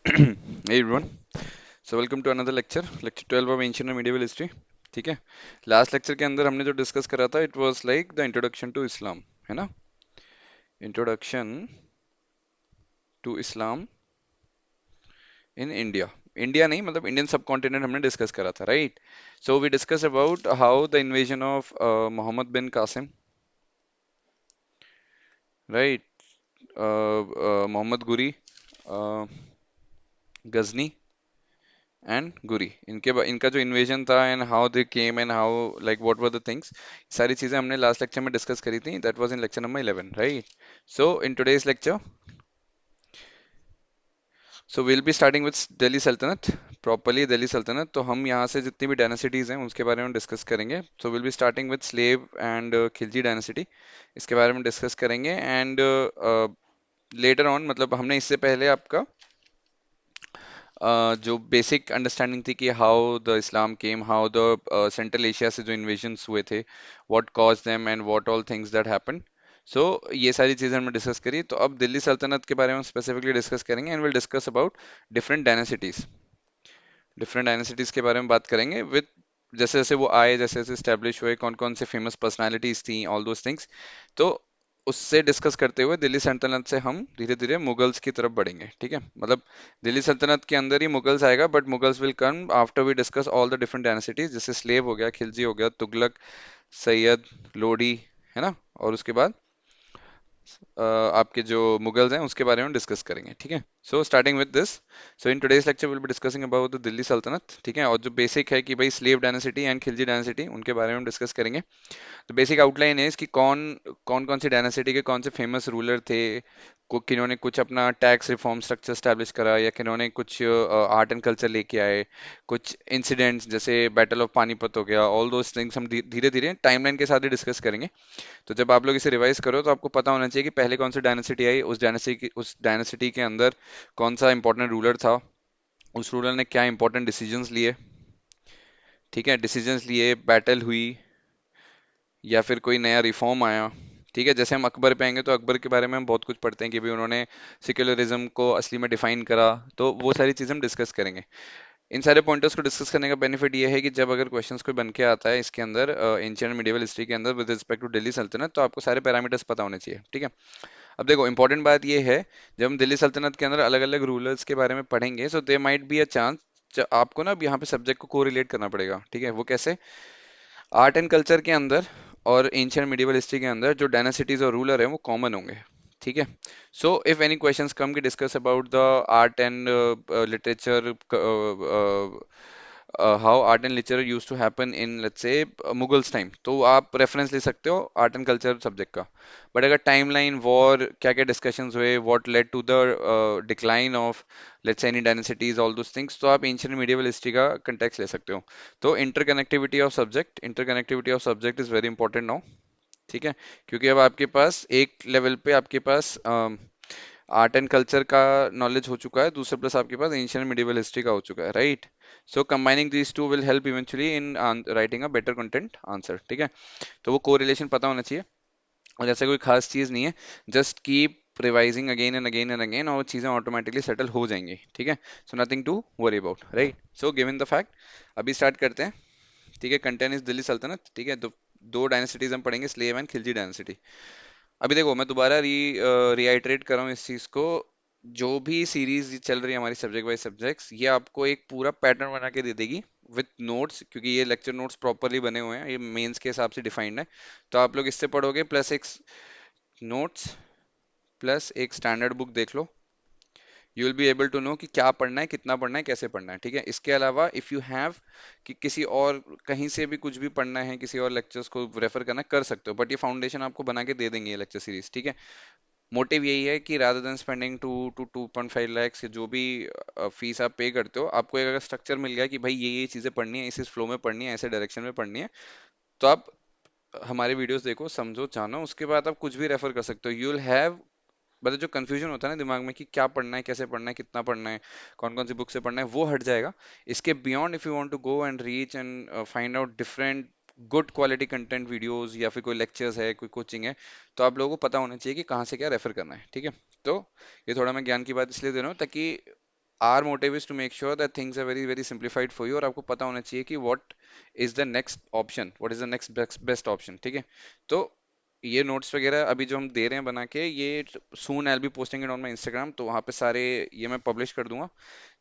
Hey everyone, so welcome to another lecture, lecture 12 of ancient and medieval history. ठीक है. Last lecture के अंदर हमने जो डिस्कस करा था it was like the introduction to Islam, है ना. Introduction to Islam in India. India नहीं, मतलब इंडियन सब कॉन्टिनेंट हमने डिस्कस करा था, right. So we discuss about how the invasion of Mohammad bin Qasim, right, Mohammad Ghori, Ghazni and Ghori, इनका जो इन्वेजन था and how they came and how like what were the things, सारी चीजें हमने लास्ट लेक्चर में डिस्कस करी थी. That was in lecture number 11, right. So in today's lecture, so will be starting with Delhi सल्तनत. प्रॉपरली दिल्ली सल्तनत, तो हम यहाँ से जितनी भी डायनेसिटीज हैं उसके बारे में डिस्कस करेंगे. So will be starting with slave and Khilji dynasty, इसके बारे में डिस्कस करेंगे. एंड लेटर ऑन, मतलब हमने इससे पहले आपका जो बेसिक अंडरस्टैंडिंग थी कि how the Islam came, how the central Asia से जो इन्वेजन्स हुए थे, what cause them and what all things that happened. So ये सारी चीजें हमने डिस्कस करी. तो अब दिल्ली सल्तनत के बारे में स्पेसिफिकली डिस्कस करेंगे and will discuss about different dynasties. Different dynasties के बारे में बात करेंगे विद जैसे जैसे वो आए, जैसे जैसे स्टैब्लिश हुए, कौन कौन से फेमस पर्सनालिटीज थी, ऑल दोस थिंग्स. तो उससे डिस्कस करते हुए दिल्ली सल्तनत से हम धीरे धीरे मुगल्स की तरफ बढ़ेंगे, ठीक है. मतलब दिल्ली सल्तनत के अंदर ही मुगल्स आएगा, but Mughals will come after we discuss all the different dynasties, जैसे स्लेव हो गया, खिलजी हो गया, तुगलक, सैयद, लोडी, है ना. और उसके बाद आपके जो मुगल्स हैं उसके बारे में डिस्कस करेंगे, ठीक है. So starting with this, so in today's lecture will be discussing about the Delhi सल्तनत, ठीक है. और जो बेसिक है कि भाई slave dynasty and Khilji dynasty, उनके बारे में डिस्कस करेंगे. तो बेसिक आउटलाइन है इसकी, कौन कौन कौन सी डायनेसिटी के कौन से फेमस रूलर थे, किन्होंने कुछ अपना टैक्स रिफॉर्म स्ट्रक्चर स्टैब्लिश करा, या किन्होंने कुछ आर्ट एंड कल्चर लेके आए, कुछ इंसिडेंट्स जैसे बैटल ऑफ पानीपत हो गया, ऑल दोस थिंग्स हम धीरे धीरे टाइमलाइन के साथ ही डिस्कस करेंगे. तो जब आप लोग इसे रिवाइज करो तो आपको पता होना चाहिए कि पहले कौन सी डायनेसिटी आई, उस डायनेसिटी के अंदर कौन सा इंपॉर्टेंट रूलर था, उस रूलर ने क्या इंपॉर्टेंट डिसीजंस लिए, ठीक है. डिसीजंस लिए, बैटल हुई, या फिर कोई नया रिफॉर्म आया, ठीक है. जैसे हम अकबर पे आएंगे तो अकबर के बारे में हम बहुत कुछ पढ़ते हैं कि भाई उन्होंने सिक्युलरिज्म को असली में डिफाइन करा. तो वो सारी चीज़ हम डिस्कस करेंगे. इन सारे पॉइंटर्स को डिस्कस करने का बेनिफिट ये है कि जब अगर क्वेश्चंस कोई बन के आता है इसके अंदर, एंशिएंट मिडिवल हिस्ट्री के अंदर विद रिस्पेक्ट टू दिल्ली सल्तनत, तो आपको सारे पैरामीटर्स पता होने चाहिए, ठीक है. अब देखो इंपॉर्टेंट बात ये है, जब हम दिल्ली सल्तनत के अंदर अलग अलग रूलर्स के बारे में पढ़ेंगे, so they might be a chance आपको ना अब यहाँ पे सब्जेक्ट को कोरिलेट करना पड़ेगा, ठीक है. वो कैसे? आर्ट एंड कल्चर के अंदर और एंशिएंट मिडिवल हिस्ट्री के अंदर जो डायनासिटीज और रूलर है वो कॉमन होंगे, ठीक है. So if any questions come की discuss about the art and literature, how art and literature use to happen in let's say Mughals time, तो आप रेफरेंस ले सकते हो आर्ट एंड कल्चर सब्जेक्ट का. बट अगर टाइमलाइन, वॉर, क्या क्या डिस्कशंस हुए, what led to the decline of let's say any dynasties, all those things, तो आप एंशिएंट मिडिवल हिस्ट्री का कंटेक्स्ट ले सकते हो. तो interconnectivity of subject is very important now, ठीक है. क्योंकि अब आपके पास एक लेवल पे आपके पास आर्ट एंड कल्चर का नॉलेज हो चुका है, दूसरे प्लस आपके पास एंशिएंट मिडिवल हिस्ट्री का हो चुका है, right. So combining these two will help eventually in writing a better content answer, ठीक है. तो वो कोरिलेशन पता होना चाहिए, और ऐसा कोई खास चीज नहीं है. Just keep revising again and again and again, और वो चीजें ऑटोमेटिकली सेटल हो जाएंगी, ठीक है. So nothing to worry about, right. So given the fact, अभी स्टार्ट करते हैं, ठीक है. कंटेंट इज दिल्ली सल्तनत, ठीक है. दो दो डायनेसिटीज हम पढ़ेंगे, स्लेव एंड खिलजी डायनेसिटी. अभी देखो मैं दोबारा रीआइटरेट कर रहा हूँ इस चीज को. जो भी सीरीज चल रही है हमारी सब्जेक्ट वाइज सब्जेक्ट्स, ये आपको एक पूरा पैटर्न बना के दे देगी विथ नोट्स, क्योंकि ये लेक्चर नोट्स प्रॉपरली बने हुए हैं, ये मेंस के हिसाब से डिफाइंड है. तो आप लोग इससे पढ़ोगे, प्लस एक नोट्स, प्लस एक स्टैंडर्ड बुक देख लो. You will be able to know कि क्या पढ़ना है, कितना पढ़ना है, कैसे पढ़ना है, ठीक है. इसके अलावा इफ यू हैव कि किसी और कहीं से भी कुछ भी पढ़ना है, किसी और लेक्चर्स को रेफर करना कर सकते हो, बट ये फाउंडेशन आपको बना के दे देंगे ये लेक्चर सीरीज, ठीक है. मोटिव यही है कि rather than spending 2 to 2.5 lakhs, जो भी फीस आप पे करते हो, आपको एक अगर स्ट्रक्चर मिल गया कि भाई ये चीज़ें पढ़नी है, इस फ्लो में पढ़नी है, ऐसे डायरेक्शन में पढ़नी है, तो आप हमारे वीडियोस देखो, समझो, जानो, उसके बाद आप कुछ भी रेफर कर सकते हो. यू विल हैव, मतलब जो कंफ्यूजन होता है ना दिमाग में कि क्या पढ़ना है, कैसे पढ़ना है, कितना पढ़ना है, कौन कौन सी बुक से पढ़ना है, वो हट जाएगा. इसके beyond if you want to go and reach and find out different good quality content videos, या फिर कोई लेक्चर्स है, कोई कोचिंग है, तो आप लोगों को पता होना चाहिए कि कहाँ से क्या रेफर करना है, ठीक है. तो ये थोड़ा मैं ज्ञान की बात इसलिए दे रहा हूँ ताकि our motive is to make sure that things are very very simplified for you, और आपको पता होना चाहिए कि what is the next option, what is the next best option, ठीक है। तो ये नोट्स वगैरह अभी जो हम दे रहे हैं बना के, ये soon I will be posting it on my Instagram, तो वहाँ पे सारे ये मैं पब्लिश कर दूंगा,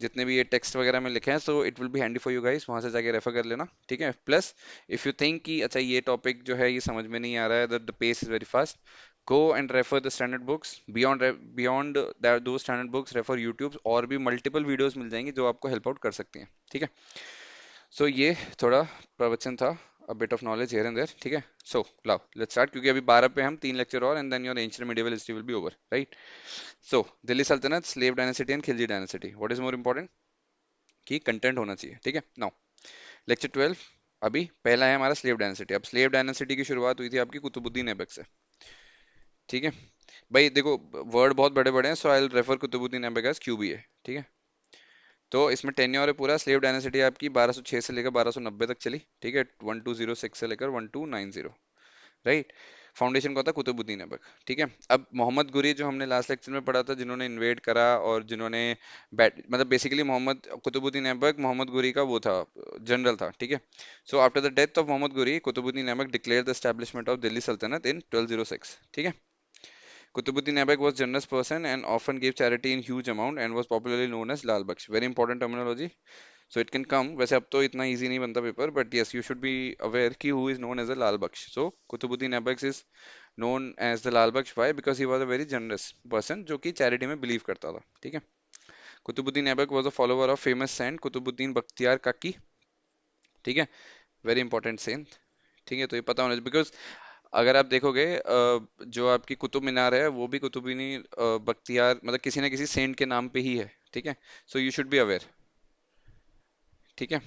जितने भी ये टेक्स्ट वगैरह में लिखे हैं, so it will be handy for you guys, वहाँ से जाके रेफर कर लेना, ठीक है। प्लस इफ यू थिंक कि अच्छा ये टॉपिक जो है ये समझ में नहीं आ रहा है, the pace is very fast, go and refer the standard books, beyond that those standard books refer YouTube, और भी मल्टीपल वीडियोस मिल जाएंगी जो आपको हेल्प आउट कर सकती हैं, ठीक है। सो ये थोड़ा प्रवचन था, a bit of knowledge here and there, ठीक है। सो लाओ लेट्स स्टार्ट, क्योंकि अभी 12 पे हम 3 लेक्चर और, and then your ancient medieval history will be over, right. So Delhi सल्तनत, slave dynasty and Khilji dynasty, what is more important कि कंटेंट होना चाहिए, ठीक है। नाउ लेक्चर 12, अभी पहला है हमारा स्लेव डायनेसिटी। अब स्लेव डायनेसिटी की शुरुआत हुई थी आपकी कुतुबुद्दीन ऐबक से, ठीक है। भाई देखो वर्ड बहुत बड़े बड़े हैं, so I will refer Qutubuddin Aibak as QBA, ठीक है। तो इसमें टेन्योर है पूरा, स्लेव डायनेसिटी आपकी 1206 से लेकर 1290 तक चली, ठीक है, 1206 से लेकर 1290, राइट। फाउंडेशन का था कुतुबुद्दीन ऐबक, ठीक है। अब मोहम्मद गुरी जो हमने लास्ट लेक्चर में पढ़ा था, जिन्होंने इन्वेड करा और जिन्होंने मतलब बेसिकली मोहम्मद कुतुबुद्दीन ऐबक मोहम्मद गुरी का वो था, जनरल था, ठीक है। So after the death of Mohammad Ghori, Qutbuddin Aibak declare the establishment of Delhi Sultanate in 1206, ठीक है। Qutbuddin Aibak was generous person and often gave charity in huge amount and was popularly known as Lal Baksh. Very important terminology. So it can come. वैसे अब तो इतना easy नहीं बनता paper, but yes, you should be aware कि who is known as a Lal Baksh. So Qutbuddin Aibak is known as the Lal Baksh. Why? Because he was a very generous person जो कि charity में believe करता था, ठीक है। Qutbuddin Aibak was a follower of famous saint Qutbuddin Bakhtiyar Kaki, ठीक है। Very important saint, ठीक है। तो ये पता होना चाहिए, बिकॉज अगर आप देखोगे जो आपकी कुतुब मीनार है वो भी कुतुबीनी बख्तियार मतलब किसी ना किसी सेंट के नाम पे ही है, ठीक है। So you should be aware, ठीक है।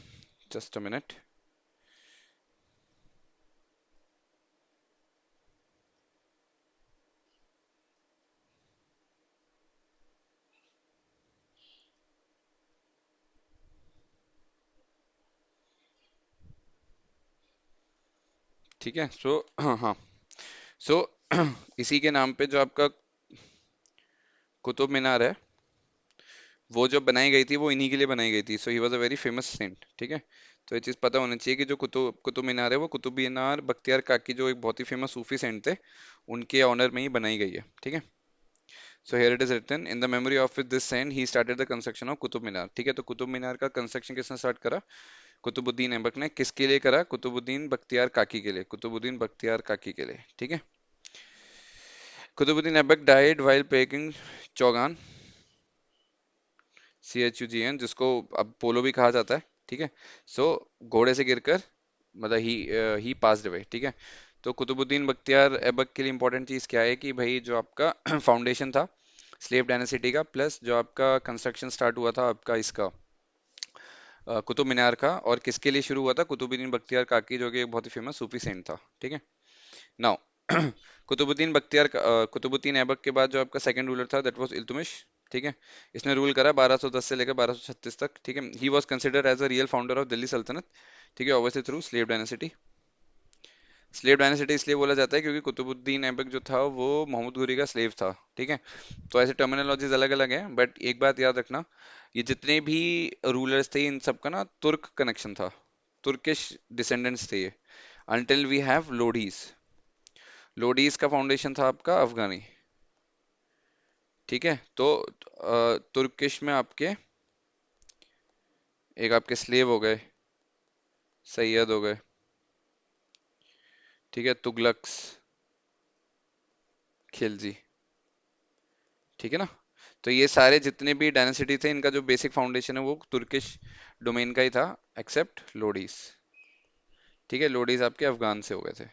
जस्ट अ मिनट, ठीक है। सो हाँ हाँ, सो इसी के नाम पे जो आपका कुतुब मीनार है, वो जो बनाई गई थी वो इन्हीं के लिए बनाई गई थी। So he was a very famous saint, ठीक है। तो ये चीज़ पता होनी चाहिए कि जो कुतुब कुतुब मीनार है वो कुतुब मीनार बख्तियार काकी जो एक बहुत ही फेमस सूफी सेंट थे, उनके ऑनर में ही बनाई गई है, ठीक है। So here it is written, in the memory of this saint he started the construction of Qutub Minar, ठीक है। तो कुतुब मीनार का कंस्ट्रक्शन किसने स्टार्ट करा? कुतुबुद्दीन ऐबक ने। किसके लिए करा? कुतुबुद्दीन बख्तियार काकी के लिए, कुतुबुद्दीन बख्तियार काकी के लिए, ठीक है। Qutbuddin Aibak died while playing chaugan, CHUGN, जिसको अब पोलो भी कहा जाता है, ठीक है। सो घोड़े से गिरकर मतलब ही पास्ड अवे, ठीक है। तो कुतुबुद्दीन बख्तियार ऐबक के लिए इंपॉर्टेंट चीज क्या है कि भाई जो आपका फाउंडेशन था स्लेव डायनेसिटी का, प्लस जो आपका कंस्ट्रक्शन स्टार्ट हुआ था आपका इसका कुतुब मीनार का, और किसके लिए शुरू हुआ था? कुतुबुद्दीन बख्तियार काकी जो कि एक बहुत ही फेमस सूफी सेंट था, ठीक है। नाउ कुतुबुद्दीन ऐबक के बाद जो आपका सेकंड रूलर था दैट वाज इल्तुमिश, ठीक है। इसने रूल करा 1210 से लेकर 1236 तक, ठीक है। He was considered as a real founder of Delhi सल्तनत, ठीक है, obviously through slave dynasty. Slave dynasty इसलिए बोला जाता है क्योंकि कुतुबुद्दीन ऐबक जो था वो मोहम्मद घुरी का स्लेव था, ठीक है। तो ऐसे टर्मिनोलॉजीज अलग अलग हैं, बट एक बात याद रखना, ये जितने भी रूलर्स थे इन सब का ना तुर्क कनेक्शन था, तुर्किश डिसेंडेंट्स थे ये, अनटिल वी हैव लोडीज। लोडीज का फाउंडेशन था आपका अफगानी, ठीक है। तो तुर्किश में आपके एक आपके स्लेव हो गए, सैयद हो गए, ठीक है, तुगलक्स, खिलजी, ठीक है ना। तो ये सारे जितने भी डायनेसिटी थे इनका जो बेसिक फाउंडेशन है वो तुर्किश डोमेन का ही था, एक्सेप्ट लोडीज, ठीक है। लोडीज आपके अफगान से हो गए थे,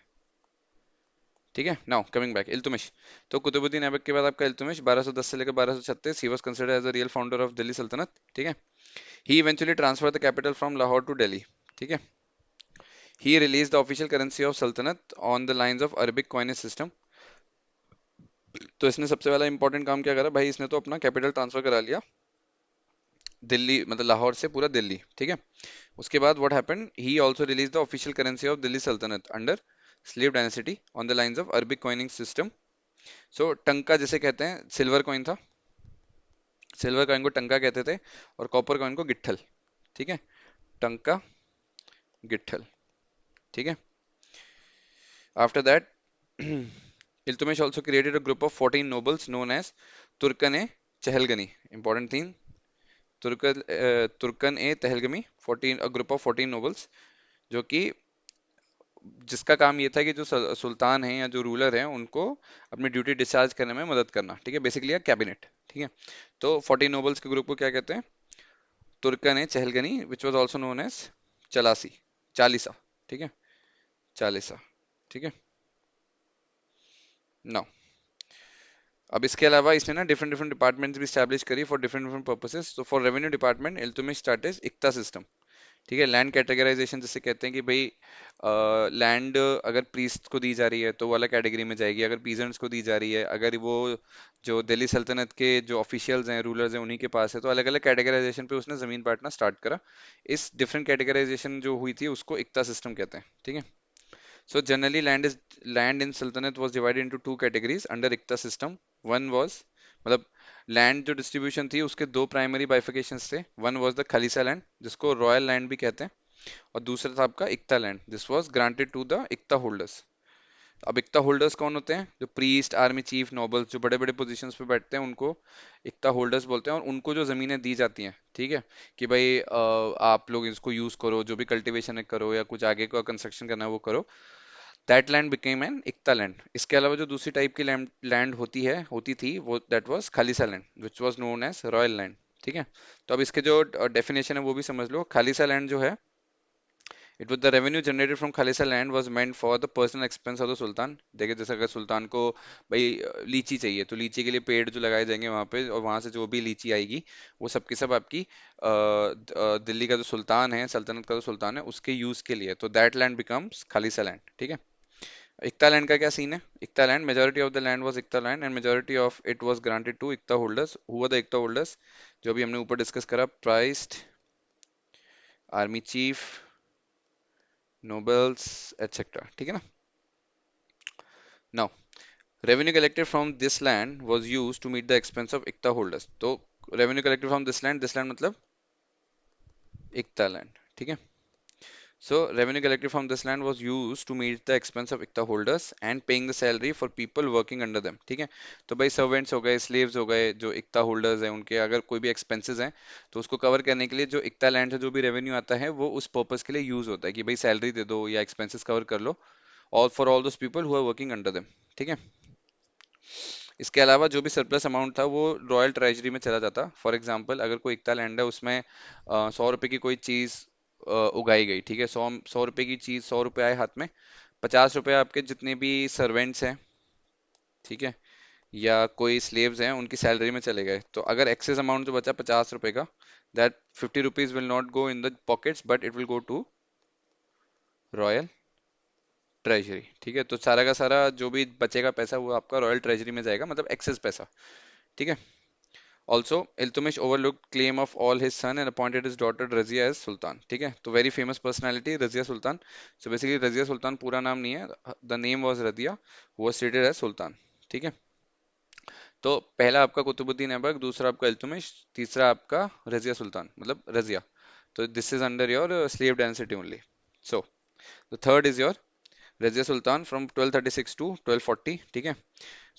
ठीक है। Now coming back, Iltutmish. तो कुतुबुद्दीन ऐबक के बाद आपका इल्तुमिश 1210 से लेकर 1236, he was considered as a real founder of Delhi सल्तनत, ठीक है। He eventually transfer the capital from Lahore to Delhi, ठीक है। He release the official currency of सल्तनत on the lines of Arabic coinage system. तो इसने सबसे पहला इंपॉर्टेंट काम क्या करा भाई, इसने तो अपना कैपिटल ट्रांसफर करा लिया दिल्ली मतलब लाहौर से पूरा दिल्ली, ठीक है। उसके बाद what happened, he also release the official currency of Delhi सल्तनत under slave dynasty on the lines of Arabic coining system. So tanka जिसे कहते हैं सिल्वर कॉइन था, सिल्वर कॉइन को टंका कहते थे और कॉपर कॉइन को गिट्ठल। ठीक है, टंका, गिट्ठल। ठीक है। After that Iltutmish also created a group of 14 nobles known as Turkan e Chahalgani. Important theme, Turkan e Chahalgani, 14 a group of 14 nobles, जो कि जिसका काम ये था कि जो सुल्तान है या जो रूलर है उनको अपनी ड्यूटी डिस्चार्ज करने में मदद करना। ठीक है, बेसिकली कैबिनेट। ठीक है, तो 14 नोबल्स के ग्रुप को क्या कहते हैं? Turkan e Chahalgani, which was also known as Chalisa, Chalisa. ठीक है, चालीसा। ठीक है। नाउ अब इसके अलावा इसने ना डिफरेंट डिफरेंट डिपार्टमेंट्स भी स्टैब्लिश करी फॉर डिफरेंट डिफरेंट पर्पसेस। तो for revenue department Iltutmish started iqta system. ठीक है, लैंड कैटेगराइजेशन जिसे कहते हैं कि भाई लैंड अगर प्रीस्ट को दी जा रही है तो वो अलग कैटेगरी में जाएगी, अगर पीजेंट्स को दी जा रही है, अगर वो जो दिल्ली सल्तनत के जो ऑफिशियल्स हैं, रूलर्स हैं, उन्हीं के पास है, तो अलग अलग कैटेगराइजेशन पे उसने जमीन बांटना स्टार्ट करा। इस डिफरेंट कैटेगराइजेशन जो हुई थी उसको इक्ता सिस्टम कहते हैं। ठीक है। So generally land in Sultanate was divided into two categories under Iqta system. One was मतलब लैंड जो डिस्ट्रीब्यूशन थी उसके दो प्राइमरी बाइफिकेशंस थे। One was the khalisa land जिसको रॉयल लैंड भी कहते हैं, और दूसरा था आपका iqta land, this was granted to the iqta holders. अब इक्ता होल्डर्स कौन होते हैं? जो प्रीस्ट, आर्मी चीफ, नोबल्स, जो बड़े बड़े पोजीशंस पे बैठते हैं उनको इक्ता होल्डर्स बोलते हैं। और उनको जो जमीनें दी जाती हैं, ठीक है, कि भाई आप लोग इसको यूज करो, जो भी कल्टीवेशन है करो या कुछ आगे का कंस्ट्रक्शन करना है वो करो, that land became an iqta land. इसके अलावा जो दूसरी टाइप की लैंड लैंड होती थी वो that was khalisa land which was known as royal land. ठीक है, तो अब इसके जो डेफिनेशन है वो भी समझ लो। खालिसा लैंड जो है, it was the revenue generated from khalisa land was meant for the personal expense of the sultan. देखिए, जैसे अगर सुल्तान को भाई लीची चाहिए तो लीची के लिए पेड़ जो लगाए जाएंगे वहां पे, और वहां से जो भी लीची आएगी वो सब की सब आपकी दिल्ली का जो सुल्तान है, सल्तनत का जो सुल्तान है, उसके यूज के लिए, तो that land becomes khalisa land. ठीक है। इक्ता लैंड का क्या सीन है? Iqta land, majority of the land was iqta land and majority of it was granted to iqta holders. Who were the iqta holders? जो भी हमने ऊपर डिस्कस करा, priest, army chief, nobles, etcetera. ठीक है ना। Now revenue collected from this land was used to meet the expense of iqta holders. तो revenue collected from this land मतलब इक्ता लैंड। ठीक है। So revenue collected from this land was used to meet the expense of ICTA holders and paying the salary for people working under them। ठीक है, तो भाई servants हो गए, slaves हो गए, जो ICTA होल्डर्स हैं उनके अगर कोई भी एक्सपेंसेस हैं तो उसको कवर करने के लिए जो ICTA लैंड से जो भी रेवेन्यू आता है वो उस पर्पस के लिए यूज होता है कि भाई सैलरी दे दो या एक्सपेंसेस कवर कर लो, all for all those people who are working under them. ठीक है। इसके अलावा जो भी सरप्लस अमाउंट था वो रॉयल ट्रेजरी में चला जाता। फॉर एग्जांपल अगर कोई इक्ता लैंड है उसमें 100 रुपए की कोई चीज उगाई गई, ठीक है, 100 रुपए की चीज, 100 रुपए आए हाथ में, 50 रुपए आपके जितने भी सर्वेंट्स हैं, ठीक है, या कोई स्लेव्स हैं उनकी सैलरी में चले गए, तो अगर एक्सेस अमाउंट जो बचा 50 रुपए का, that 50 rupees will not go in the pockets but it will go to royal treasury. ठीक है, तो सारा का सारा जो भी बचेगा पैसा वो आपका रॉयल ट्रेजरी में जाएगा, मतलब एक्सेस पैसा। ठीक है। Also, Iltutmish overlooked claim of all his son and appointed his daughter Razia as Sultan। ठीक है, तो very famous personality Razia Sultan. So basically Razia Sultan पूरा नाम नहीं है, the name was Radiya, who was treated as sultan. ठीक है, तो पहला आपका कुतुबुद्दीन ऐबक, दूसरा आपका इल्तुमिश, तीसरा आपका रजिया सुल्तान मतलब रजिया। तो this is under your slave dynasty only. So the third is your Razia Sultan from 1236 to 1240। ठीक है।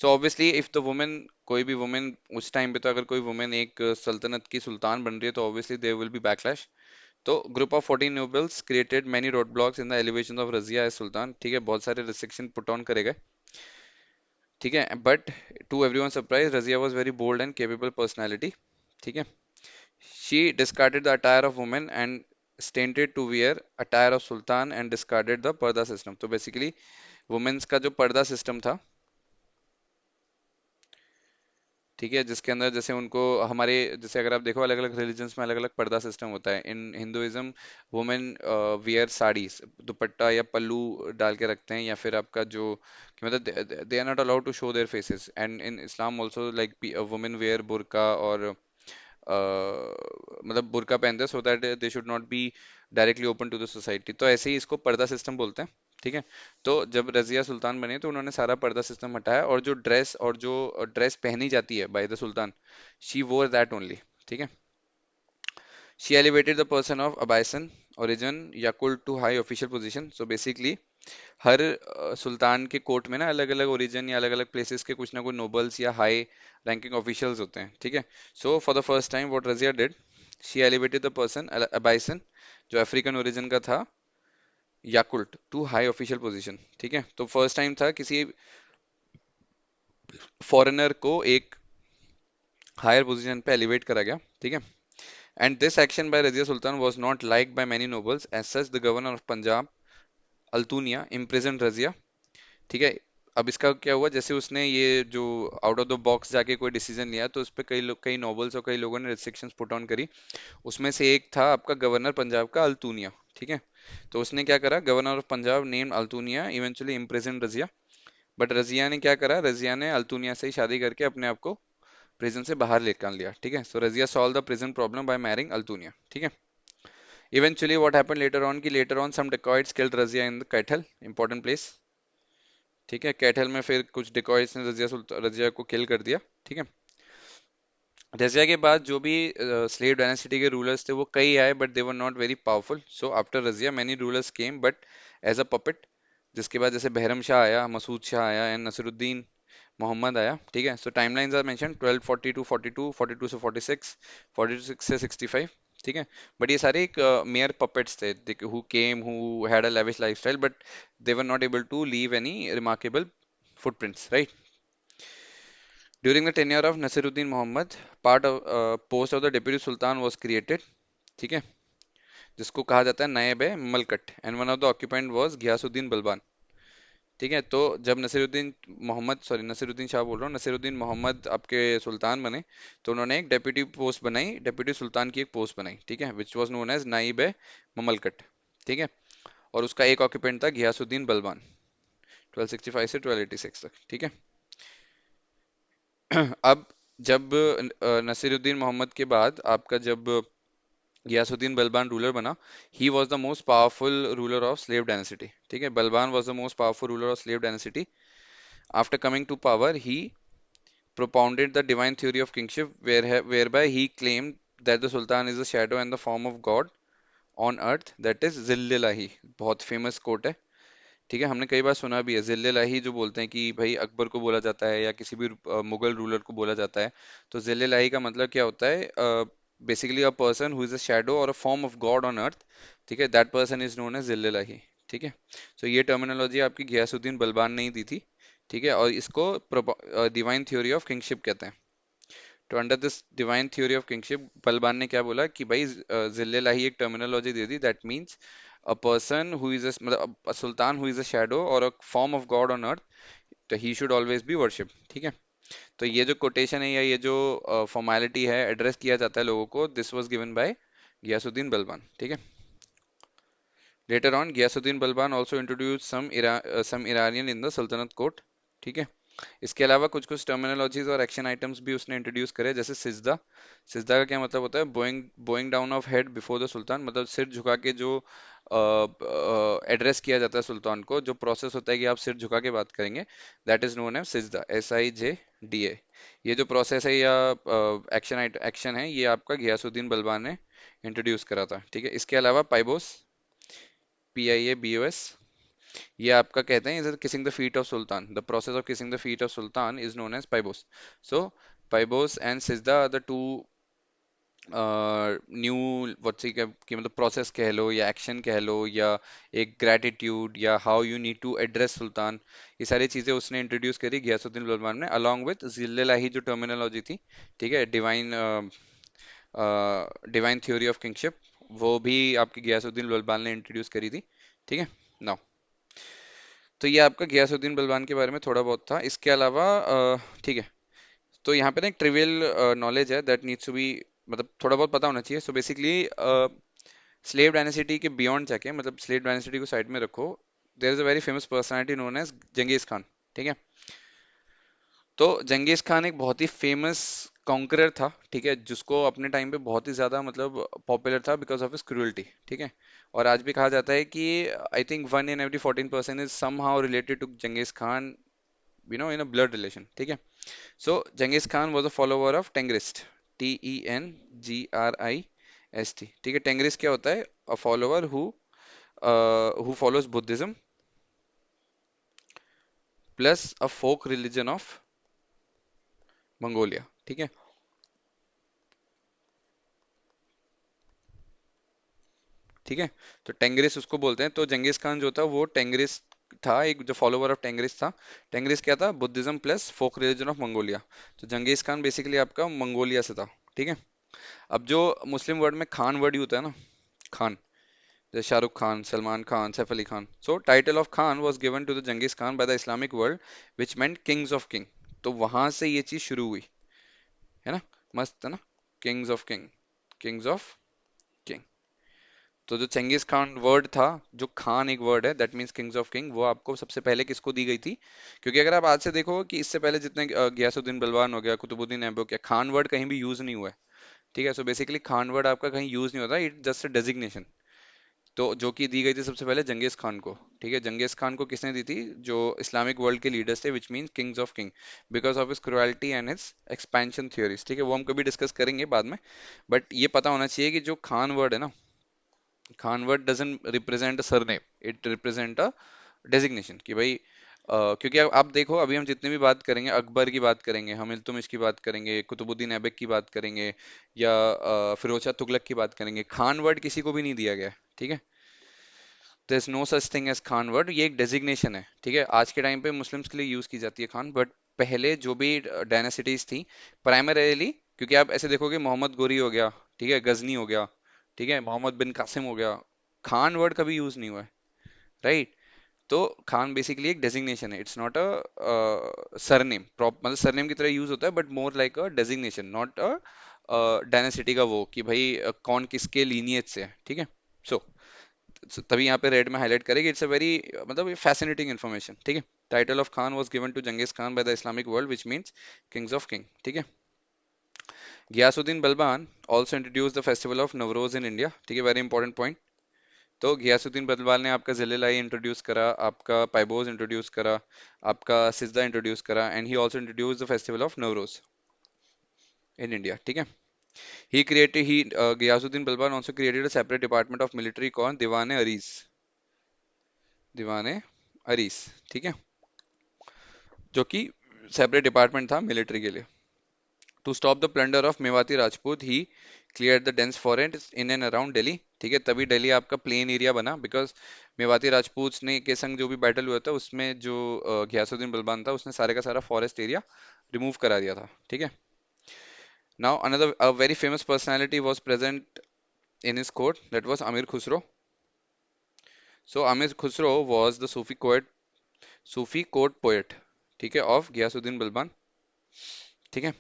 So obviously if the women, कोई भी वुमेन उस टाइम पे, तो अगर कोई वुमेन एक सल्तनत की सुल्तान बन रही है तो obviously there will be backlash. तो group of 14 nobles created many road blocks in the elevation of Razia as sultan. ठीक है, बहुत सारे रिस्ट्रिक्शन पुट ऑन करे गए। ठीक है, but to everyone surprise Razia was very bold and capable personality. ठीक है, she discarded the attire of women and started to wear attire of sultan and discarded the purdah system. तो बेसिकली वुमेन्स का जो पर्दा सिस्टम था, ठीक है, जिसके अंदर जैसे उनको हमारे, जैसे अगर आप देखो अलग अलग रिलीजन्स में अलग अलग पर्दा सिस्टम होता है। In Hinduism women wear saris, दुपट्टा या पल्लू डाल के रखते हैं, या फिर आपका जो कि मतलब they are not allowed to show their faces. And in Islam also like women wear burqa, और मतलब बुरका पहनते हैं so that they should not be directly open to the society. तो ऐसे ही इसको पर्दा सिस्टम बोलते हैं। ठीक है। तो जब रजिया सुल्तान बने तो उन्होंने सारा पर्दा सिस्टम हटाया, और जो ड्रेस पहनी जाती है by the sultan, she wore that only. ठीक है। She elevated the person of Abyssinian origin Yakut to high official position. So basically her sultan के कोर्ट में ना अलग अलग ओरिजिन या अलग अलग प्लेसेस के कुछ ना कुछ नोबल्स या हाई रैंकिंग ऑफिशियल्स होते हैं। ठीक है। So for the first time what Razia did, she elevated the person Abyssinian, जो अफ्रीकन ओरिजिन का था, Yakut to high official position. ठीक है। तो फर्स्ट टाइम था किसी फॉरेनर को एक हायर पोजीशन पे एलिवेट करा गया। ठीक है। And this action by Razia Sultan was not like by many nobles, as such the governor of Punjab Altunia imprisoned Razia. ठीक है। अब इसका क्या हुआ, जैसे उसने ये जो आउट ऑफ द बॉक्स जाके कोई डिसीजन लिया, तो उस पर कई नॉबल्स और कई लोगों ने रिस्ट्रिक्शंस पुट ऑन करी। उसमें से एक था आपका गवर्नर पंजाब का अल्तुनिया। ठीक है। तो उसने क्या करा, governor of Punjab named Altunia eventually imprisoned Razia. But Razia ने क्या करा, रजिया ने अल्तुनिया से ही शादी करके अपने आप को प्रिजन से बाहर लेकर लिया। ठीक है। So Razia solve the prison problem by marrying Altunia. ठीक है। Eventually what happened later on, की later on some dacoits killed Razia in the Kaithal, important place. ठीक है। कैथल में फिर कुछ डिकॉइट्स ने रजिया को किल कर दिया। ठीक है। रजिया के बाद जो भी स्लेव डायनेस्टी के रूलर्स थे वो कई आए, but they were not very powerful. So after Razia many rulers came but as a puppet. जिसके बाद जैसे बहरम शाह आया, मसूद शाह आया, एंड नसरुद्दीन मोहम्मद आया। ठीक है। सो टाइमलाइंस आर मेंशन 1240 टू 42, 42 से 46, 46 से 65। ठीक है। बट ये सारे एक मेयर पपेट्स थे who came, who had a lavish lifestyle, but they were not able to leave any remarkable footprints, right. During the tenure of Nasiruddin Mohammad, part of post of the deputy sultan was created. ठीक है। जिसको कहा जाता है Naib Malkat, and one of the occupant was Ghiyasuddin Balban. ठीक है। तो जब नसीरुद्दीन शाह बोल रहा हूँ, नसीरुद्दीन मोहम्मद आपके सुल्तान बने, तो उन्होंने एक डेप्यूटी पोस्ट बनाई, डेप्यूटी सुल्तान की एक पोस्ट बनाई। ठीक है। Which was known as Naib Mamlakat. ठीक है। और उसका एक ऑक्यूपेंट था घियासुद्दीन बलबान, 1265 से 1286 तक। ठीक है। अब जब नसीरुद्दीन मोहम्मद के बाद आपका जब गियासुद्दीन बलबान रूलर बना, he was the most powerful ruler of slave dynasty. ठीक है। Balban was the most powerful ruler of slave dynasty. After coming to power he propounded the divine theory of kingship, whereby he claimed that the sultan is the shadow and the form of God on earth, that is जिल्लिल्लाही। बहुत famous quote है। ठीक है। हमने कई बार सुना भी है जिल्लिल्लाही, जो बोलते हैं कि भाई अकबर को बोला जाता है या किसी भी मुगल रूलर को बोला जाता है। तो जिल्लिल्लाही का मतलब क्या होता है, basically a person who is a shadow और a form of God on earth. ठीक है। That person is known as Zillillahi. ठीक है। सो ये टर्मिनोलॉजी आपकी घियासुद्दीन बलबान ने ही दी थी। ठीक है। और इसको डिवाइन थ्योरी ऑफ किंगशिप कहते हैं। तो under this divine theory of kingship, Balban ने क्या बोला कि भाई जिल्लिल्लाही एक टर्मिनोलॉजी दे दी, that means a person who is मतलब a sultan who is a shadow और a form of God on earth, तो he should always be worship. ठीक है। तो ये जो कोटेशन है या ये जो फॉर्मेलिटी है, एड्रेस किया जाता है लोगों को, this was given by Ghiyasuddin Balban. ठीक है। Later on Ghiyasuddin Balban also introduce some Iranian in the Sultanate court. ठीक है। इसके अलावा कुछ कुछ टर्मिनोलॉजीज और एक्शन आइटम्स भी उसने इंट्रोड्यूस करे, जैसे सिजदा। सिजदा का क्या मतलब होता है, Boeing Boeing down of head before the sultan, मतलब सिर झुका के जो एड्रेस किया जाता है सुल्तान को, जो प्रोसेस होता है कि आप सिर झुका के बात करेंगे, that is known as sajda, SIJDA। ये जो प्रोसेस है या एक्शन है, ये आपका घियासुद्दीन बलबान ने इंट्रोड्यूस करा था। ठीक है। इसके अलावा पाइबोस, PIABOS, ये आपका कहते हैं is kissing the feet of sultan, the process of kissing the feet of sultan is known as paibos. So paibos and sajda are the two new whats की मतलब प्रोसेस कह लो या एक्शन कह लो या एक ग्रेटिट्यूड या how you need to address sultan, ये सारी चीजें उसने इंट्रोड्यूस करी घियासुद्दीन बलबान ने, अलॉन्ग विद जिल्लिल्लाही जो टर्मिनोलॉजी थी। ठीक है। डिवाइन थ्योरी ऑफ किंगशिप, वो भी आपकी घियासुद्दीन बलबान ने इंट्रोड्यूस करी थी। ठीक है। नाउ, तो ये आपका घियासुद्दीन बलबान के बारे में थोड़ा बहुत था। इसके अलावा ठीक है, तो यहाँ पे ना एक ट्रिवियल नॉलेज है दैट नीड्स टू बी, मतलब थोड़ा बहुत पता होना चाहिए। सो बेसिकली स्लेव डायनेसिटी के बियॉन्ड जाके, मतलब स्लेव डायनेसिटी को साइड में रखो, there is a very famous personality known as Genghis Khan. ठीक है। तो जंगीज खान एक बहुत ही फेमस कॉन्करर था, ठीक है, जिसको अपने टाइम पे बहुत ही ज्यादा मतलब पॉपुलर था बिकॉज ऑफ हिज क्रूरल्टी, ठीक है। और आज भी कहा जाता है कि I think 1 in every 14 person is somehow related to Genghis Khan, in a blood relation, ठीक है। So Genghis Khan was a follower of Tengrist, TENGRIST, ठीक है। टेंग्रिस्ट क्या होता है? A follower who follows Buddhism plus a folk religion of Mongolia, ठीक है। ठीक है, तो टेंग्रिस उसको बोलते हैं। तो जंगीज खान जो था वो टेंग्रिस था, एक जो फॉलोवर ऑफ टेंग्रिस था। टेंग्रिस क्या था? Buddhism plus folk religion of Mongolia. तो जंगीज खान बेसिकली आपका मंगोलिया से था, ठीक है। अब जो मुस्लिम वर्ड में खान वर्ड ही होता है ना, खान, जैसे Shahrukh Khan, Salman Khan, Saif Ali Khan. So title of Khan was given to the Genghis Khan by the Islamic world which meant kings of king. तो वहां से ये चीज शुरू हुई, है ना। मस्त है ना, Kings of king, Kings of king. तो जो चंगेज खान वर्ड था, जो खान एक वर्ड है, that means Kings of king, वो आपको सबसे पहले किसको दी गई थी? क्योंकि अगर आप आज से देखो कि इससे पहले जितने गयासुद्दीन बलवान हो गया, कुतुबुद्दीन ऐबक हो गया, खान वर्ड कहीं भी यूज नहीं हुआ है, ठीक है। सो बेसिकली खान वर्ड आपका कहीं यूज नहीं होता, इट जस्ट अ डेजिग्नेशन। तो जो कि दी गई थी सबसे पहले जंगेज खान को, ठीक है। जंगेज खान को किसने दी थी? जो इस्लामिक वर्ल्ड के लीडर्स थे, which means Kings of king, because of his cruelty and his expansion theories, ठीक है। वो हम कभी डिस्कस करेंगे बाद में। बट ये पता होना चाहिए कि जो खान वर्ड है ना, Khan word doesn't represent a surname, it represent a designation, कि भाई क्योंकि अब आप देखो, अभी हम जितने भी बात करेंगे, अकबर की बात करेंगे, हम इल्तुमिश की बात करेंगे, कुतुबुद्दीन ऐबक की बात करेंगे, या फिरोज शाह तुगलक की बात करेंगे, खान वर्ड किसी को भी नहीं दिया गया है, ठीक है। There is no such thing as Khan word, ये एक डेजिग्नेशन है, ठीक है। आज के टाइम पे मुस्लिम्स के लिए यूज की जाती है खान, बट पहले जो भी डायनेसिटीज थी प्राइमरीली, क्योंकि आप ऐसे देखोगे मोहम्मद गोरी हो गया, ठीक है, गजनी हो गया, ठीक है, मोहम्मद बिन कासिम हो गया, खान वर्ड कभी यूज नहीं हुआ है, राइट। तो खान बेसिकली एक डेजिग्नेशन है, इट्स नॉट अ सरनेम, मतलब सरनेम की तरह यूज होता है, but more like a designation, not a dynasty का वो कि भाई कौन किसके लीनियज से है, ठीक है। सो तभी यहाँ पे रेड में हाईलाइट करेंगे, इट्स अ वेरी मतलब फैसिनेटिंग इन्फॉर्मेशन, ठीक है। Title of Khan was given to Genghis Khan by the Islamic world which means kings of king, ठीक है। Ghiyasuddin Balban also introduce the festival of Navroz in India, ठीक है, very important point. तो गियासुद्दीन बलबान ने आपका जिलेलाई इंट्रोड्यूस करा, आपका पाइबोज इंट्रोड्यूस करा, आपका सिजदा इंट्रोड्यूस करा, and he also introduce the festival of Navroz in India, ठीक है। He Ghiyasuddin Balban also created a separate department of military कॉन दीवाने अरीज, दीवाने अरीस, ठीक है, जो कि सेपरेट डिपार्टमेंट था मिलिट्री के लिए। To stop the plunder of Mewati Rajput he clear the dense forest in and around Delhi, ठीक है। तभी दिल्ली आपका प्लेन एरिया बना, बिकॉज मेवाती राजपूत ने के संग जो भी बैटल हुआ था उसमें जो घियासुद्दीन बलबान था उसने सारे का सारा फॉरेस्ट एरिया रिमूव करा दिया था, ठीक है। Now another a very famous personality was present in his court, that was अमीर खुसरो। सो अमीर Khusro was the Sufi court poet, ठीक है, ऑफ घियासुद्दीन बलबान, ठीक है।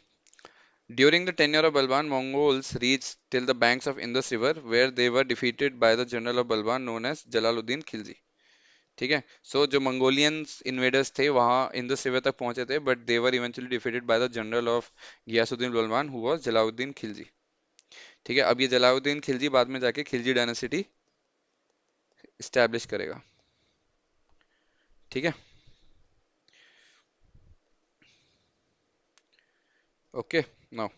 During the tenure of Balban, Mongols reached till the banks of Indus River, where they were defeated by the general of Balban known as Jalaluddin Khilji. ठीक है, सो जो Mongolians invaders थे वहां Indus river तक पहुंचे थे, but they were eventually defeated by the general of Ghiyasuddin Balban who was Jalaluddin Khilji, ठीक है। अब ये जलालुद्दीन खिलजी बाद में जाके खिलजी डायनेसिटी स्टैब्लिश करेगा, ठीक है। Okay, now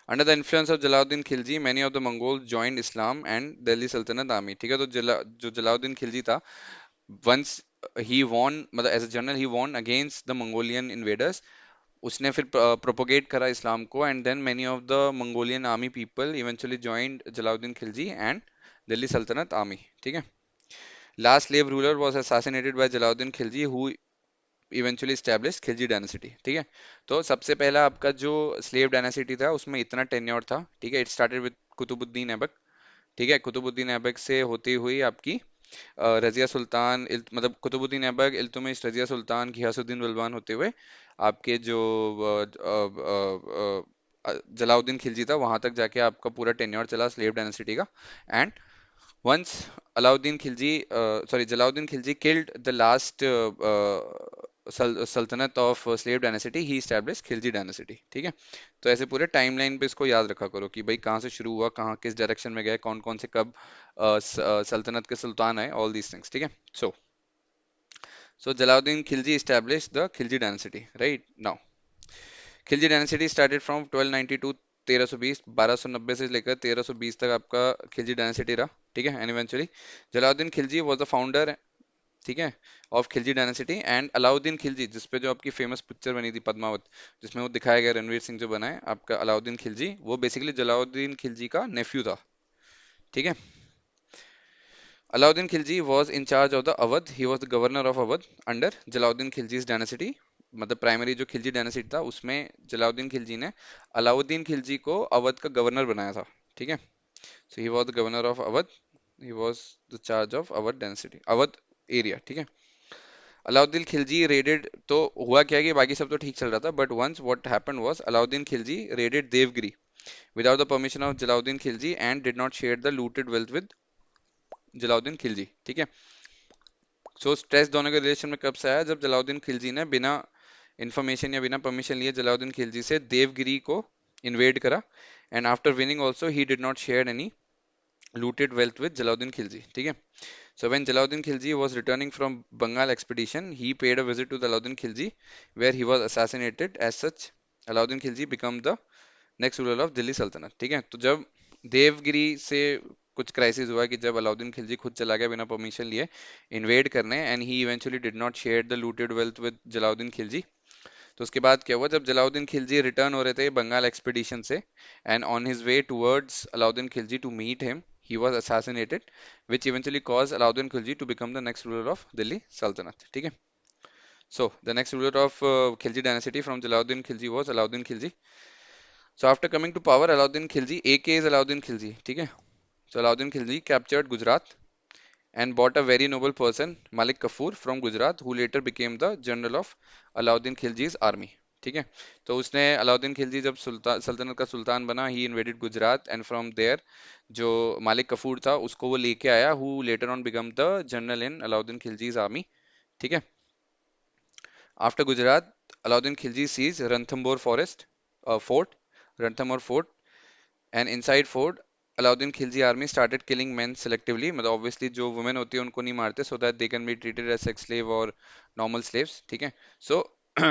under the influence of Jalaluddin Khilji many of the Mongols joined Islam and Delhi Sultanate army, ठीक है। तो जो जलालुद्दीन खिलजी था, वंस ही वॉन, मतलब as a general he won against the Mongolian invaders, उसने फिर प्रोपोगेट करा इस्लाम को, and then many of the Mongolian army people eventually joined Jalaluddin Khilji and Delhi Sultanate army, ठीक है। Last slave ruler was assassinated by Jalaluddin Khilji who eventually established Khilji dynasty, ठीक है। तो सबसे पहला आपका जो स्लेव डायनेसिटी था उसमें इतना टेन्योर था, ठीक है। It started with Qutbuddin Aibak, ठीक है। कुतुबुद्दीन ऐबक से होती हुई आपकी रजिया सुल्तान मतलब कुतुबुद्दीन ऐबक, इल्तुमिश, रजिया सुल्तान, घियासुद्दीन बलबान होते हुए आपके जो जलाउद्दीन खिलजी था वहां तक जाके आपका पूरा टेन्योर चला स्लेव डायनेसिटी का। And once Alauddin Khilji, sorry, Jalaluddin Khilji killed the last Sultanate of slave dynasty he establish Khilji dynasty. ठीक है, तो ऐसे पूरे टाइमलाइन पे इसको याद रखा करो कि भाई कहाँ से शुरू हुआ, कहाँ किस डायरेक्शन में गए, कौन कौन से कब सल्तनत के सुल्तान आए, ऑल दीस थिंग्स। ठीक है, so Jalaluddin Khilji establish the Khilji dynasty. Right now Khilji dynasty started from 1292 1320, 1290 से लेकर 1320 तक आपका खिलजी डायनेसिटी रहा। ठीक है, and eventually Jalauddin Khilji was the founder, ठीक है, of Khilji dynasty. And Alauddin Khilji, जिसपे जो आपकी फेमस पिक्चर बनी थी पद्मावत, जिसमें वो दिखाया गया रणवीर सिंह जो बनाए आपका अलाउद्दीन खिलजी, वो बेसिकली जलाउद्दीन खिलजी का नेफ्यू था। ठीक है, Alauddin Khilji was in charge of the Awadh, he was the governor of Awadh under Jalaluddin Khilji's dynasty। मतलब प्राइमरी जो खिलजी डायनेसिटी था उसमें जलाउद्दीन खिलजी ने अलाउद्दीन खिलजी को अवध का गवर्नर बनाया था। ठीक है, so he was the governor of Awadh, he was the charge of Awadh dynasty, Awadh area. ठीक है, अलाउद्दीन खिलजी रेडेड, तो हुआ क्या कि बाकी सब तो ठीक चल रहा था, but once what happened was Alauddin Khilji raided Devagiri without the permission of Jalaluddin Khilji and did not share the looted wealth with Jalaluddin Khilji. ठीक है, सो स्ट्रेस दोनों के रिलेशन में कब से आया, जब जलाउद्दीन खिलजी ने बिना इंफॉर्मेशन या बिना परमिशन लिए जलाउद्दीन खिलजी से देवगिरी को इन्वेड करा। And after winning also he did not share any looted wealth with Jalaluddin Khilji. ठीक है, so when Jalaluddin Khilji was returning from Bengal expedition, he paid a visit to Jalaluddin Khilji, where he was assassinated. As such, Jalaluddin Khilji became the next ruler of Delhi सल्तनत। ठीक है, तो जब देवगिरी से कुछ crisis हुआ कि जब अलाउद्दीन खिलजी खुद चला गया बिना परमिशन लिए इन्वेड करने, and he eventually did not share the looted wealth with Jalaluddin Khilji. तो उसके बाद क्या हुआ, जब जलाउद्दीन खिलजी रिटर्न हो रहे थे बंगाल एक्सपीडिशन से, and on his way towards Alauddin Khilji to meet him, he was assassinated, which eventually caused Alauddin Khilji to become the next ruler of Delhi Sultanate. ठीक है, so the next ruler of Khilji dynasty from Jalaluddin Khilji was Alauddin Khilji. So after coming to power, Alauddin Khilji, AK is Alauddin Khilji, ठीक है, so Alauddin Khilji captured Gujarat and bought a very noble person, Malik Kafur from Gujarat, who later became the general of Alauddin Khilji's army। ठीक है, तो उसने अलाउद्दीन खिलजी जब सुल्तान सल्तनत का सुल्तान बना, he invaded Gujarat, and from there जो मालिक कफूर था उसको वो लेके आया, who later on become the general in Alauddin Khilji's army. ठीक है, after Gujarat Alauddin Khilji seize Ranthambore forest fort, Ranthambore fort, and inside fort Alauddin Khilji army started killing men selectively. मतलब ऑब्वियसली जो वुमेन होती है उनको नहीं मारते, so that they can be treated as sex slave और नॉर्मल स्लेव्स। ठीक है, सो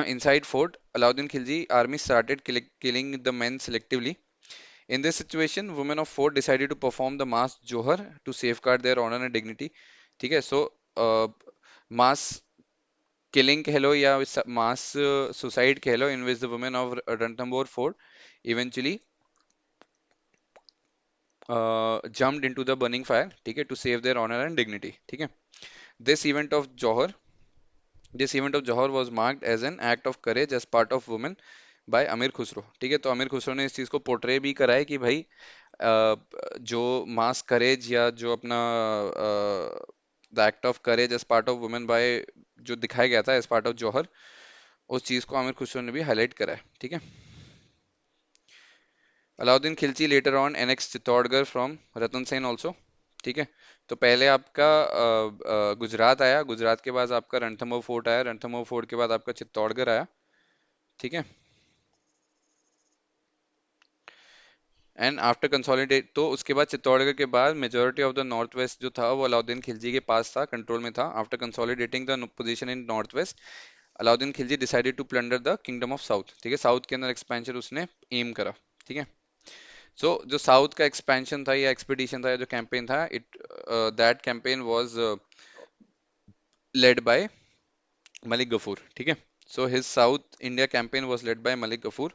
inside fort Alauddin Khilji army started killing the men selectively. In this situation, women of fort decided to perform the mass johar to safeguard their honor and dignity. ठीक है, so mass killing कह लो या mass suicide कह लो, in which the women of Ranthambore fort eventually jumped into the burning fire, ठीक है, to save their honor and dignity। ठीक है, this event of Johar this event of Johor was marked as an act of courage as part of women by Amir Khusro. ठीक है, तो अमीर खुसरो ने इस चीज को पोर्ट्रे भी करा है कि भाई जो मास करेज या जो अपना the act of courage as part of women by जो दिखाया गया था एज पार्ट ऑफ जौहर, उस चीज को आमिर खुसरो ने भी हाईलाइट करा है। ठीक है, Alauddin Khilji later on annex Chittorgarh from Ratan Sen also. ठीक है, तो पहले आपका गुजरात आया, गुजरात के बाद आपका रणथंभौर फोर्ट आया, रणथंभौर फोर्ट के बाद आपका चित्तौड़गढ़ आया। ठीक है, एंड आफ्टर कंसोलिडेट, तो उसके बाद चित्तौड़गढ़ के बाद majority of the north west जो था वो अलाउद्दीन खिलजी के पास था, कंट्रोल में था। After consolidating the position in north west, Alauddin Khilji decided to plunder the kingdom of south. ठीक है, साउथ के अंदर एक्सपेंशन उसने एम करा। ठीक है, सो जो साउथ का एक्सपेंशन था या एक्सपीडिशन था या जो कैंपेन था, it that campaign was led by Malik Gafur. ठीक है, so his South India campaign was led by Malik Gafur.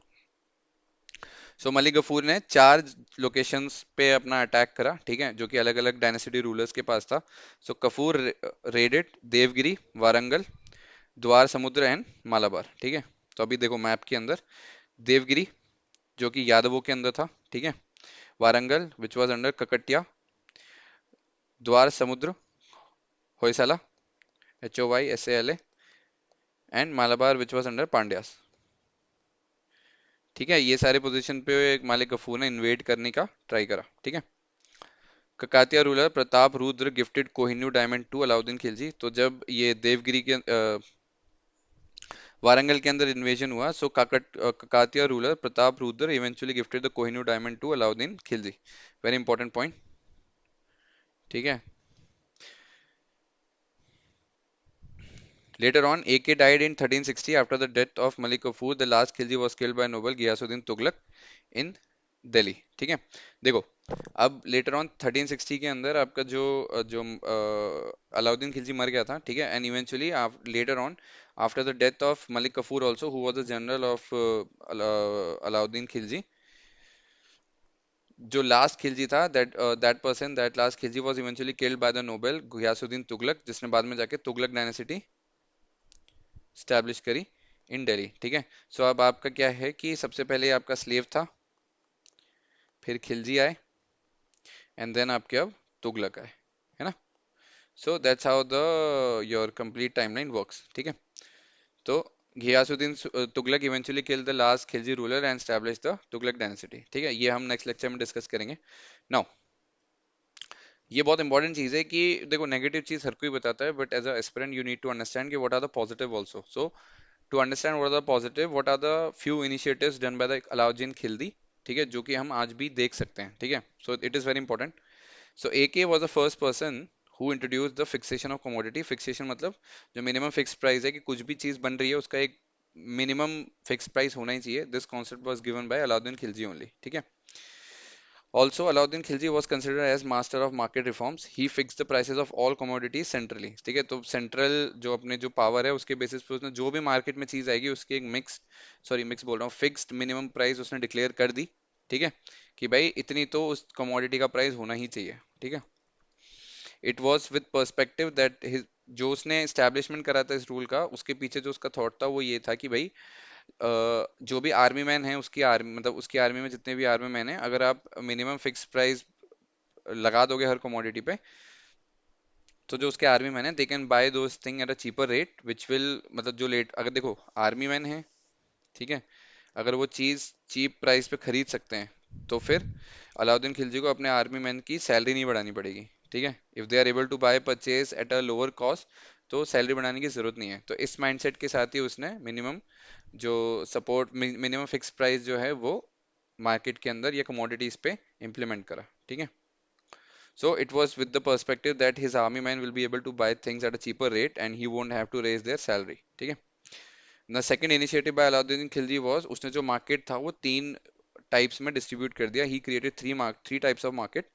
So Malik Gafur ने 4 लोकेशंस पे अपना अटैक करा। ठीक है, जो कि अलग अलग डायनेसिटी रूलर्स के पास था। सो कफूर रेडेड देवगिरी, वारंगल, द्वार समुद्र एंड मालाबार। ठीक है, तो अभी देखो मैप के अंदर देवगिरी जो कि यादवों के अंदर था। ठीक है, वारंगल विच वाज अंडर ककटिया, द्वार समुद्र Hoysala HOYSALA, and Malabar which was under Pandyas. ठीक है, ये सारे पोजीशन पे मालिक गफूर ने इन्वेड करने का ट्राई करा। ठीक है, Kakatiya ruler Pratap Rudra gifted Kohinoor diamond to Alauddin Khilji. तो जब ये देवगिरी के वारंगल के अंदर इन्वेजन हुआ, so Kakatiya ruler Pratap Rudra eventually gifted the Kohinoor diamond to Alauddin Khilji. Very important point. ठीक है। Later on, AK died in 1360 after the death of Malik Kafur. The last Khilji was killed by Noble Ghiyasuddin Tughlaq in Delhi. ठीक है। देखो, अब later on 1360 के अंदर आपका अलाउद्दीन खिलजी मर गया था। ठीक है। And eventually later on after the death of Malik Kafur also who was the general of Alauddin Khilji, जो लास्ट खिलजी था, that last Khilji was eventually killed by the Nobel Ghiyasuddin Tughlaq, जिसने बाद में जाके तुगलक डायनेसिटी स्टैब्लिश करी इन दिल्ली। ठीक है। सो अब आपका क्या है कि सबसे पहले आपका स्लेव था, फिर खिलजी आए, एंड देन आपके अब तुगलक आए, है ना। So that's how the your complete timeline works. ठीक है। तो Ghiyasuddin Tughlaq eventually killed the last Khilji ruler and establish the Tughlaq dynasty. ठीक है। ये हम नेक्स्ट लेक्चर में डिस्कस करेंगे। नाउ ये बहुत इंपॉर्टेंट चीज है कि देखो, नेगेटिव चीज हर कोई बताता है, but as a aspirant you need to understand कि what are the positive also. So to understand what are the positive, what are the few initiatives done by the Alauddin Khilji. ठीक है। जो कि हम आज भी देख सकते हैं। ठीक है। So it is very important. So AK was the first person who introduce the fixation of commodity. Fixation मतलब जो मिनिमम फिक्स प्राइस है, कि कुछ भी चीज बन रही है उसका एक मिनिमम फिक्स प्राइस होना ही चाहिए। This concept was given bye Alauddin Khilji only. ठीक है। Also, Alauddin Khilji was considered as master of market reforms. He fixed the prices of all commodities centrally. ठीक है। तो सेंट्रल जो अपने जो पावर है उसके बेसिस पे उसने जो भी मार्केट में चीज आएगी उसकी एक मिक्स बोल रहा हूँ, फिक्स्ड मिनिमम प्राइस उसने डिक्लेयर कर दी। ठीक है। कि भाई इतनी तो उस कमोडिटी का प्राइस होना ही चाहिए। ठीक है। It was with perspective that his, जो उसने एस्टेब्लिशमेंट करा था इस रूल का, उसके पीछे जो उसका थॉट था वो ये था कि भाई जो भी आर्मी मैन है उसकी आर्मी, मतलब उसकी आर्मी में जितने भी आर्मी मैन है, अगर आप मिनिमम फिक्स प्राइस लगा दोगे हर कमोडिटी पे, तो जो उसके आर्मी मैन है they can buy those thing at a cheaper rate which will, मतलब जो लेट, अगर देखो आर्मी मैन है, ठीक है, अगर वो चीज चीप प्राइस पे खरीद सकते हैं, तो फिर अलाउद्दीन खिलजी को अपने आर्मी मैन की सैलरी नहीं बढ़ानी पड़ेगी। ठीक है। If they are able to buy purchase at a lower cost, तो सैलरी बढ़ाने की जरूरत नहीं है। तो इस माइंडसेट के साथ ही उसने मिनिमम जो सपोर्ट, मिनिमम फिक्स प्राइस जो है वो मार्केट के अंदर या कमोडिटीज पे इम्प्लीमेंट करा। ठीक है। So it was with the perspective that his army men will be able to buy things at a cheaper rate and he won't have to raise their salary. ठीक है। The second initiative by Alauddin Khilji was, उसने जो market था वो तीन types में distribute कर दिया। He created three types of market.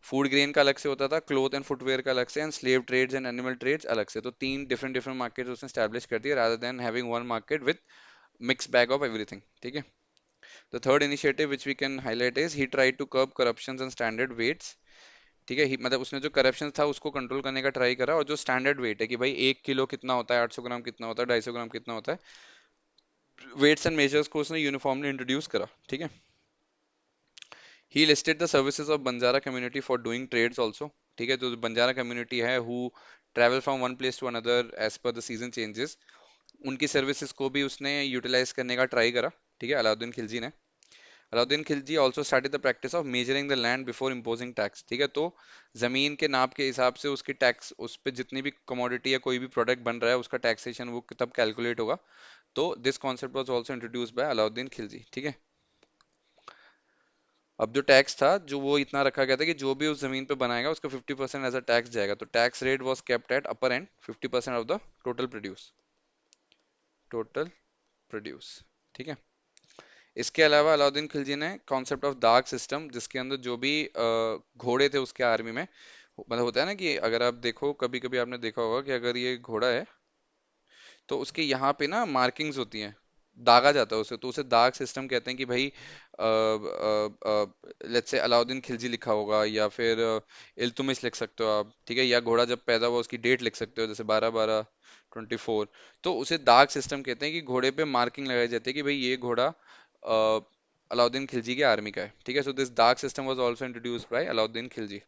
Food grain का अलग से होता था, क्लोथ एंड फुटवेयर का अलग से, and slave trades and animal trades अलग से। तो तीन डिफरेंट डिफरेंट मार्केट उसने स्टैब्लिश कर दिया, rather than having one market with mix bag of everything. ठीक है। The third initiative which we can highlight is he try to curb corruption and standard weights. ठीक है। मतलब उसने जो करप्शन था उसको कंट्रोल करने का ट्राई करा, और जो स्टैंडर्ड वेट है कि भाई 1 किलो कितना होता है, 800 ग्राम कितना होता है, 250 ग्राम कितना होता है, वेट्स एंड मेजर्स को उसने यूनिफॉर्मली इंट्रोड्यूस करा। ठीक है। He listed the services of Banjara community for doing trades also. ठीक है। जो बंजारा कम्युनिटी है who travel from one place to another as per the season changes, उनकी सर्विसेज को भी उसने यूटिलाइज करने का ट्राई करा। ठीक है। अलाउद्दीन खिलजी ने। Alauddin Khilji also started the practice of measuring the land before imposing tax. ठीक है। तो जमीन के नाप के हिसाब से उसकी टैक्स, उस पर जितनी भी कमोडिटी या कोई भी प्रोडक्ट बन रहा है उसका टैक्सेशन वो तब कैलकुलेट होगा। तो this concept was also introduced by Alauddin Khilji. ठीक है। अब जो टैक्स था जो वो इतना रखा गया था कि जो भी उस जमीन पे बनाएगा उसका 50% एज अ टैक्स जाएगा। तो tax rate was kept at upper and 50% of the total produce. ठीक है। इसके अलावा अलाउद्दीन खिलजी ने कॉन्सेप्ट ऑफ दाग सिस्टम, जिसके अंदर जो भी घोड़े थे उसके आर्मी में, मतलब होता है ना कि अगर आप देखो, कभी कभी आपने देखा होगा कि अगर ये घोड़ा है तो उसके यहाँ पे ना मार्किंग्स होती हैं, दागा जाता है उसे, तो उसे दाग सिस्टम कहते हैं। कि भाई लेट्स से अलाउद्दीन खिलजी लिखा होगा, या फिर इल्तुमिश लिख सकते हो आप। ठीक है। या घोड़ा जब पैदा हुआ उसकी डेट लिख सकते हो, जैसे 12/12/24। तो उसे दाग सिस्टम कहते हैं, कि घोड़े पे मार्किंग लगाई जाती है कि भाई ये घोड़ा अलाउद्दीन खिलजी की आर्मी का है। ठीक है। सो दिस दाग system was also introduced by Alauddin Khilji.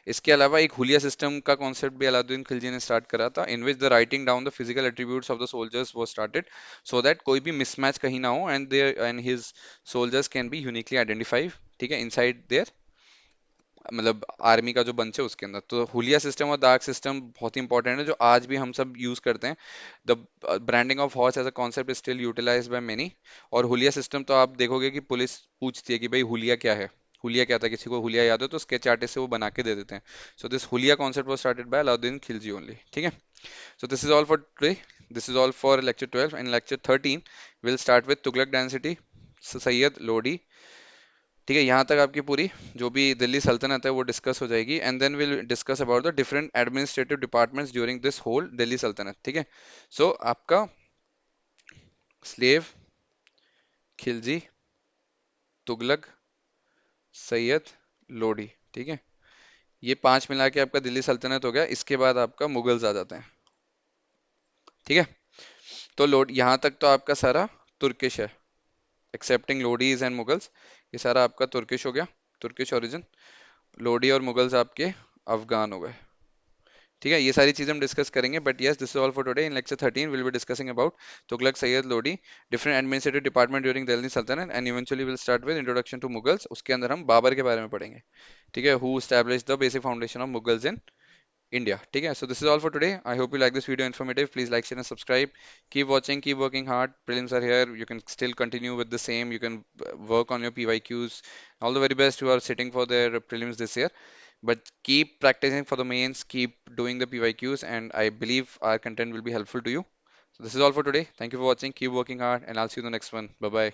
इसके अलावा एक हुलिया सिस्टम का कॉन्सेप्ट भी अलाउद्दीन खिलजी ने स्टार्ट करा था, in which the writing down the physical attributes of the soldiers was started, so that कोई भी मिसमैच कहीं ना हो, and there and his soldiers can be uniquely identified. ठीक है। इनसाइड देयर मतलब आर्मी का जो बंच है उसके अंदर। तो हुलिया सिस्टम और दाग सिस्टम बहुत ही इंपॉर्टेंट है, जो आज भी हम सब यूज करते हैं। The branding of horse as a concept is still utilized by many. और हुलिया सिस्टम तो आप देखोगे कि पुलिस पूछती है कि भाई हुलिया क्या है, हुलिया क्या था, किसी को हुलिया याद हो तो स्केच आर्टिस्ट से वो बना के दे देते हैं। सो दिस हुलिया concept was started by Alauddin Khilji only, ठीक है। So this is all for today. This is all for lecture 12. In lecture 13, we'll start with Tughlaq dynasty, Sayyid Lodi. ठीक है, यहाँ तक आपकी पूरी जो भी दिल्ली सल्तनत है वो डिस्कस हो जाएगी, and then will discuss about the different administrative departments during this whole Delhi सल्तनत, ठीक है। सो आपका स्लेव, खिलजी, तुगलक, सैयद, लोडी, ठीक है। ये पांच मिला के आपका दिल्ली सल्तनत हो गया। इसके बाद आपका मुगल्स आ जाते हैं, ठीक है। तो लोड यहाँ तक तो आपका सारा तुर्किश है, एक्सेप्टिंग लोडीज एंड मुगल्स। ये सारा आपका तुर्किश हो गया, तुर्किश ओरिजिन। लोडी और मुगल्स आपके अफगान हो गए, ठीक है। ये सारी चीजें हम डिस्कस करेंगे, but yes this is all for today. In lecture 13 will be discussing about Tughlaq, Sayyid, Lodi, different administrative department during Delhi सल्तनत, and eventually will start with introduction to Mughals. उसके अंदर हम बाबर के बारे में पढ़ेंगे, ठीक है, who established the basic foundation of Mughals in India. ठीक है, so this is all for today. I hope you like this video informative. Please like, share, and subscribe. Keep watching, keep working hard. Prelims are here. You can still continue with the same. You can work on your PYQs. All the very best who are sitting for their prelims this year. But keep practicing for the mains. Keep doing the PYQs, and I believe our content will be helpful to you. So this is all for today. Thank you for watching. Keep working hard, and I'll see you in the next one. Bye bye.